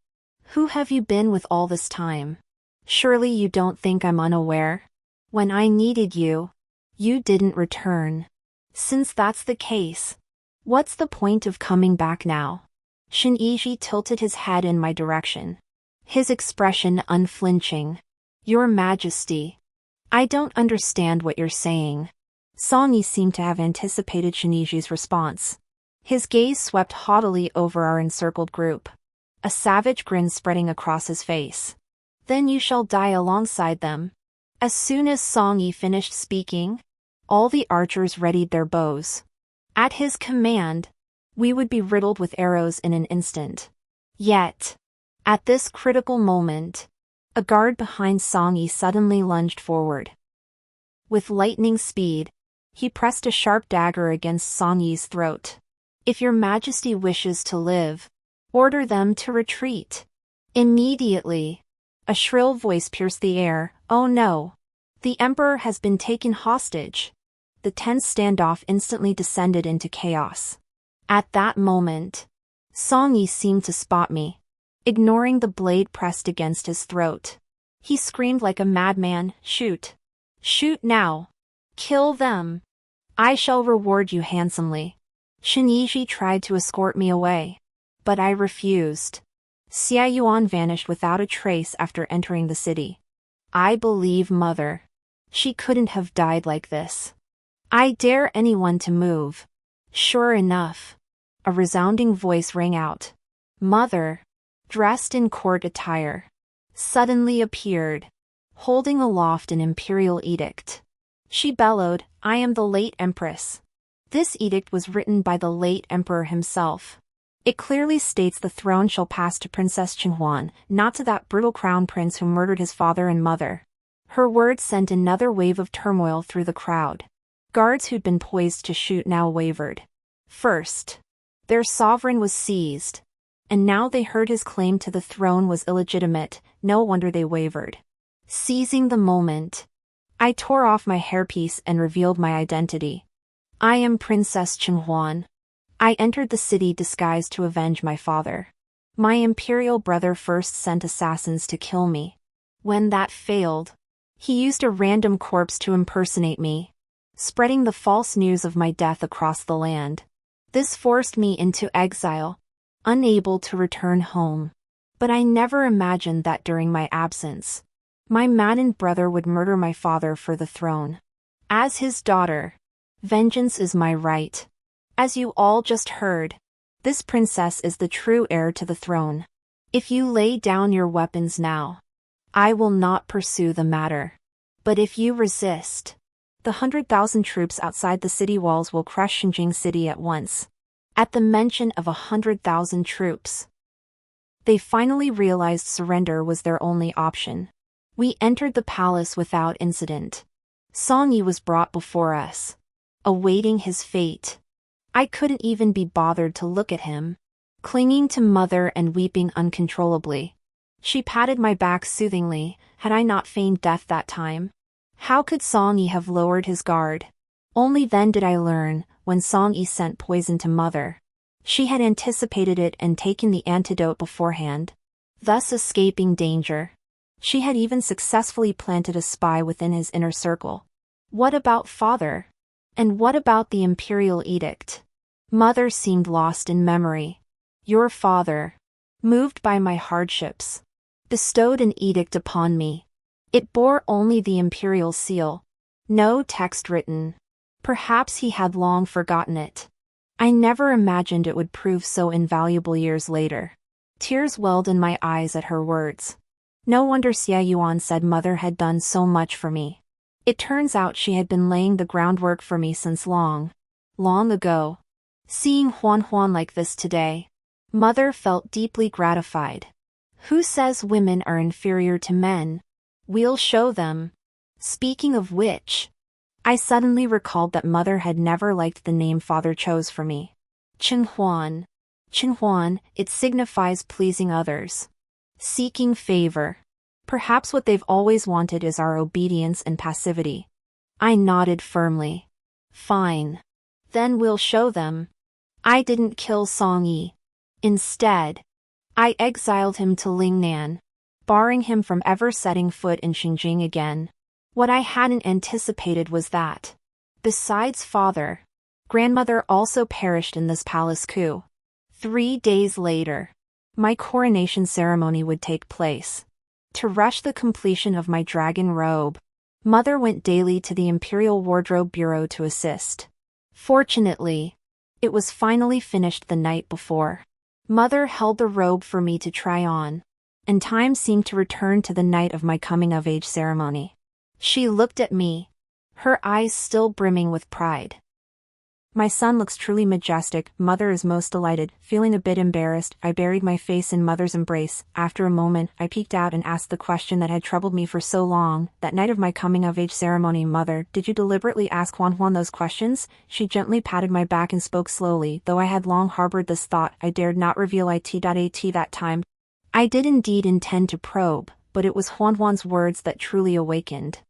Who have you been with all this time? Surely you don't think I'm unaware? When I needed you, you didn't return. Since that's the case, what's the point of coming back now? Shen Yiji tilted his head in my direction, his expression unflinching. Your Majesty, I don't understand what you're saying. Song Yi seemed to have anticipated Shen Yiji's response. His gaze swept haughtily over our encircled group, a savage grin spreading across his face. Then you shall die alongside them. As soon as Song Yi finished speaking, all the archers readied their bows. At his command, we would be riddled with arrows in an instant. Yet, at this critical moment, a guard behind Song Yi suddenly lunged forward. With lightning speed, he pressed a sharp dagger against Song Yi's throat. If your Majesty wishes to live, order them to retreat. Immediately, a shrill voice pierced the air. Oh no! The Emperor has been taken hostage. The tense standoff instantly descended into chaos. At that moment, Song Yi seemed to spot me. Ignoring the blade pressed against his throat, he screamed like a madman, Shoot! Shoot now! Kill them! I shall reward you handsomely. Shen Yiji tried to escort me away, but I refused. Xia Yuan vanished without a trace after entering the city. I believe Mother. She couldn't have died like this. I dare anyone to move. Sure enough, a resounding voice rang out. Mother, dressed in court attire, suddenly appeared, holding aloft an imperial edict. She bellowed, "I am the late empress." This edict was written by the late emperor himself. It clearly states the throne shall pass to Princess Qinghuan, not to that brutal crown prince who murdered his father and mother. Her words sent another wave of turmoil through the crowd. Guards who'd been poised to shoot now wavered. First, their sovereign was seized. And now they heard his claim to the throne was illegitimate. No wonder they wavered. Seizing the moment, I tore off my hairpiece and revealed my identity. I am Princess Qinghuan. I entered the city disguised to avenge my father. My imperial brother first sent assassins to kill me. When that failed, he used a random corpse to impersonate me, spreading the false news of my death across the land. This forced me into exile, unable to return home. But I never imagined that during my absence, my maddened brother would murder my father for the throne. As his daughter, vengeance is my right. As you all just heard, this princess is the true heir to the throne. If you lay down your weapons now, I will not pursue the matter. But if you resist, the 100,000 troops outside the city walls will crush Xinjing City at once. At the mention of 100,000 troops, they finally realized surrender was their only option. We entered the palace without incident. Song Yi was brought before us, awaiting his fate. I couldn't even be bothered to look at him, clinging to mother and weeping uncontrollably. She patted my back soothingly. Had I not feigned death that time? How could Song Yi have lowered his guard? Only then did I learn, when Song Yi sent poison to mother, she had anticipated it and taken the antidote beforehand, thus escaping danger. She had even successfully planted a spy within his inner circle. What about father? And what about the imperial edict? Mother seemed lost in memory. Your father, moved by my hardships, bestowed an edict upon me. It bore only the imperial seal. No text written. Perhaps he had long forgotten it. I never imagined it would prove so invaluable years later. Tears welled in my eyes at her words. No wonder Xie Yuan said mother had done so much for me. It turns out she had been laying the groundwork for me since long, long ago. Seeing Huan Huan like this today, mother felt deeply gratified. Who says women are inferior to men? We'll show them. Speaking of which, I suddenly recalled that mother had never liked the name father chose for me. Qinghuan. Qinghuan, it signifies pleasing others, seeking favor. Perhaps what they've always wanted is our obedience and passivity. I nodded firmly. Fine. Then we'll show them. I didn't kill Song Yi. Instead, I exiled him to Lingnan, barring him from ever setting foot in Xinjing again. What I hadn't anticipated was that, besides father, grandmother also perished in this palace coup. 3 days later, my coronation ceremony would take place. To rush the completion of my dragon robe, mother went daily to the Imperial Wardrobe Bureau to assist. Fortunately, it was finally finished the night before. Mother held the robe for me to try on, and time seemed to return to the night of my coming-of-age ceremony. She looked at me, her eyes still brimming with pride. My son looks truly majestic, mother is most delighted. Feeling a bit embarrassed, I buried my face in mother's embrace. After a moment, I peeked out and asked the question that had troubled me for so long. That night of my coming-of-age ceremony, mother, did you deliberately ask Huan Huan those questions? She gently patted my back and spoke slowly. Though I had long harbored this thought, I dared not reveal it that time. I did indeed intend to probe, but it was Huan Huan's words that truly awakened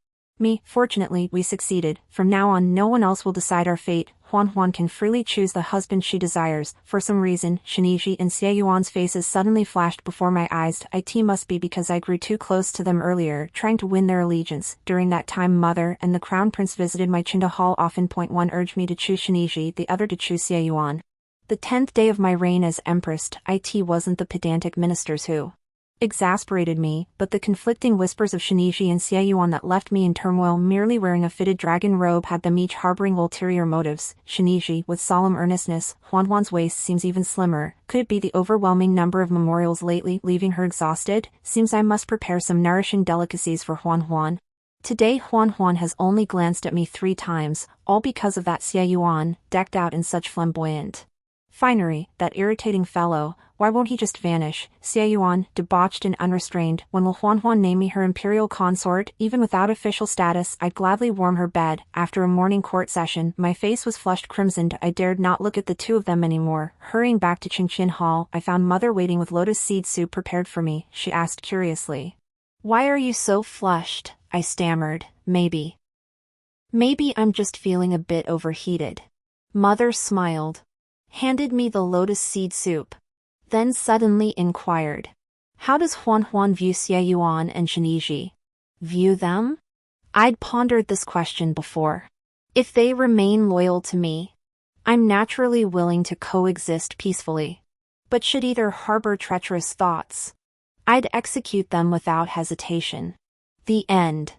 me. Fortunately, we succeeded. From now on, no one else will decide our fate. Huan Huan can freely choose the husband she desires. For some reason, Shiniji and Xie Yuan's faces suddenly flashed before my eyes. It must be because I grew too close to them earlier, trying to win their allegiance. During that time, mother and the crown prince visited my Chinda hall often. One urged me to choose Shiniji, the other to choose Xie Yuan. The 10th day of my reign as empress, it wasn't the pedantic ministers who exasperated me, but the conflicting whispers of Shiniji and Xie Yuan that left me in turmoil. Merely wearing a fitted dragon robe had them each harboring ulterior motives. Shiniji, with solemn earnestness, Huan Huan's waist seems even slimmer. Could it be the overwhelming number of memorials lately leaving her exhausted? Seems I must prepare some nourishing delicacies for Huan Huan. Today Huan Huan has only glanced at me 3 times, all because of that Xie Yuan, decked out in such flamboyant finery, that irritating fellow. Why won't he just vanish? Xie Yuan, debauched and unrestrained. When will Huan Huan name me her imperial consort? Even without official status, I'd gladly warm her bed. After a morning court session, my face was flushed crimsoned. I dared not look at the two of them anymore. Hurrying back to Qingqian Hall, I found Mother waiting with lotus seed soup prepared for me. She asked curiously, "Why are you so flushed?" I stammered, Maybe I'm just feeling a bit overheated." Mother smiled, handed me the lotus seed soup, then suddenly inquired, "How does Huan Huan view Xie Yuan and Sheniji?" View them? I'd pondered this question before. If they remain loyal to me, I'm naturally willing to coexist peacefully. But should either harbor treacherous thoughts, I'd execute them without hesitation. The end.